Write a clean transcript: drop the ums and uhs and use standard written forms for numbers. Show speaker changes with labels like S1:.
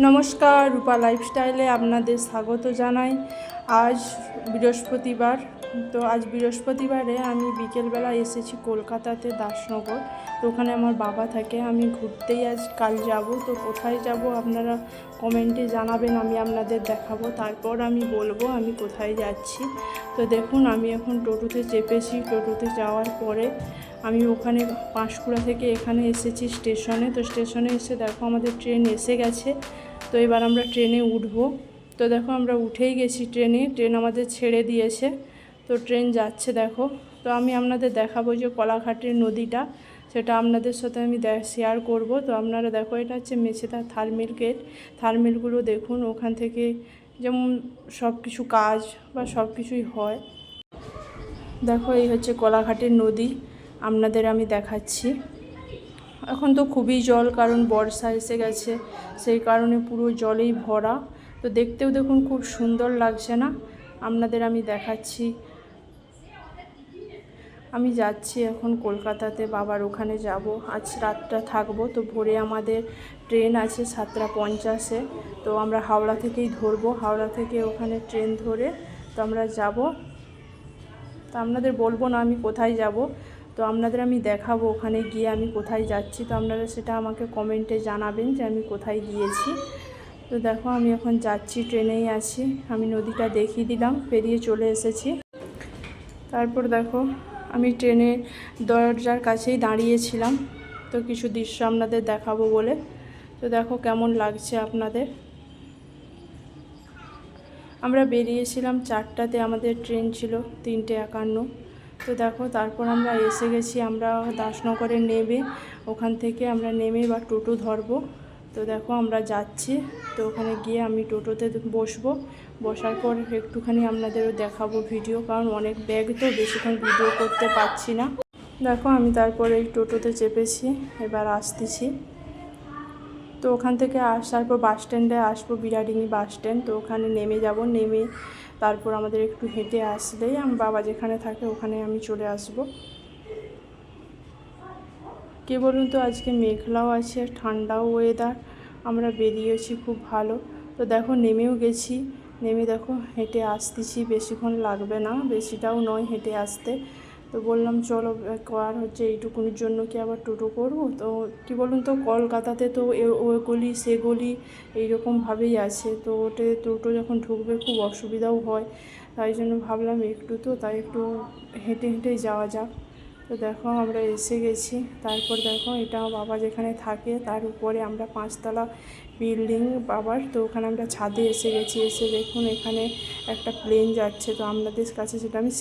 S1: নমস্কার, রূপা লাইফস্টাইলে আপনাদের স্বাগত জানাই। আজ বৃহস্পতিবার। তো আজ বৃহস্পতিবারে আমি বিকেলবেলা এসেছি কলকাতাতে দাসনগর। তো ওখানে আমার বাবা থাকে। আমি ঘুরতেই আজ কাল যাব। তো কোথায় যাব আপনারা কমেন্টে জানাবেন, আমি আপনাদের দেখাবো। তারপর আমি বলবো আমি কোথায় যাচ্ছি। তো দেখুন, আমি এখন টোটোতে চেপেছি। টোটোতে যাওয়ার পরে আমি ওখানে পাঁশকুড়া থেকে এখানে এসেছি স্টেশনে। তো স্টেশনে এসে দেখো আমাদের ট্রেন এসে গেছে। তো এবার আমরা ট্রেনে উঠব। তো দেখো আমরা উঠেই গেছি ট্রেনে। ট্রেন আমাদের ছেড়ে দিয়েছে। তো ট্রেন যাচ্ছে দেখো। তো আমি আপনাদের দেখাবো যে কলাঘাটের নদীটা, সেটা আপনাদের সাথে আমি শেয়ার করব। তো আপনারা দেখো, এটা হচ্ছে মেছেদা থার্মেল গেট। থার্মেলগুলো দেখুন, ওখান থেকে যেমন সব কিছু কাজ বা সব কিছুই হয়। দেখো এই হচ্ছে কলাঘাটের নদী, আপনাদের আমি দেখাচ্ছি। এখন তো খুবই জল, কারণ বর্ষা এসে গেছে, সেই কারণে পুরো জলেই ভরা। তো দেখতেও দেখুন খুব সুন্দর লাগছে না? আপনাদের আমি দেখাচ্ছি। আমি যাচ্ছি এখন কলকাতাতে, বাবার ওখানে যাব। আজ রাতটা থাকবো। তো ভোরে আমাদের ট্রেন আছে 7:50-এ। তো আমরা হাওড়া থেকেই ধরবো। হাওড়া থেকে ওখানে ট্রেন ধরে তো আমরা যাব। তো আপনাদের বলবো না আমি কোথায় যাব, তো আপনাদের আমি দেখাবো ওখানে গিয়ে আমি কোথায় যাচ্ছি। তো আপনারা সেটা আমাকে কমেন্টে জানাবেন যে আমি কোথায় গিয়েছি। তো দেখো আমি এখন যাচ্ছি, ট্রেনেই আছি। আমি নদীটা দেখিয়ে দিলাম, পেরিয়ে চলে এসেছি। তারপর দেখো আমি ট্রেনের দরজার কাছেই দাঁড়িয়েছিলাম, তো কিছু দৃশ্য আপনাদের দেখাবো বলে। তো দেখো কেমন লাগছে আপনাদের। আমরা বেরিয়েছিলাম 4টাতে, আমাদের ট্রেন ছিল 3:51। তো দেখো তারপর আমরা এসে গেছি। আমরা দাসনগরে নেমে ওখান থেকে আমরা নেমে বা টোটো ধরবো। তো দেখো আমরা যাচ্ছি। তো ওখানে গিয়ে আমি টোটোতে বসবো। বসার পর একটুখানি আপনাদেরও দেখাবো ভিডিও, কারণ অনেক ব্যাগ, তো বেশিক্ষণ ভিডিও করতে পারছি না। দেখো আমি তারপরে এই টোটোতে চেপেছি, এবার আসতেছি। তো ওখান থেকে আসার পর বাস স্ট্যান্ডে আসবো, বিরাডিঙি বাস স্ট্যান্ড। তো ওখানে নেমে যাব। নেমে তারপর আমাদের একটু হেঁটে আসলেই আমার বাবা যেখানে থাকে ওখানে আমি চলে আসব। কী বলুন তো, আজকে মেঘলাও আছে, ঠান্ডাও ওয়েদার। আমরা বেরিয়েছি খুব ভালো। তো দেখো নেমেও গেছি। নেমে দেখো হেঁটে আসতেছি, বেশিক্ষণ লাগবে না, বেশিটাও নয় হেঁটে আসতে। তো বললাম চলো, আর হচ্ছে এইটুকুনির জন্য কি আবার টোটো করব? তো কী বলুন তো, কলকাতাতে তো ও গলি সে গলি এইরকমভাবেই আছে। তো ওতে টোটো যখন ঢুকবে খুব অসুবিধাও হয়। তাই জন্য ভাবলাম তাই একটু হেঁটে হেঁটেই যাওয়া যাক। তো দেখো আমরা এসে গেছি। তারপর দেখো এটা বাবা যেখানে থাকে তার উপরে আমরা 5তলা বিল্ডিং বাবার। তো ওখানে আমরা ছাদে এসে গেছি। এসে দেখুন এখানে একটা প্লেন যাচ্ছে। তো আপনাদের কাছে সেটা আমি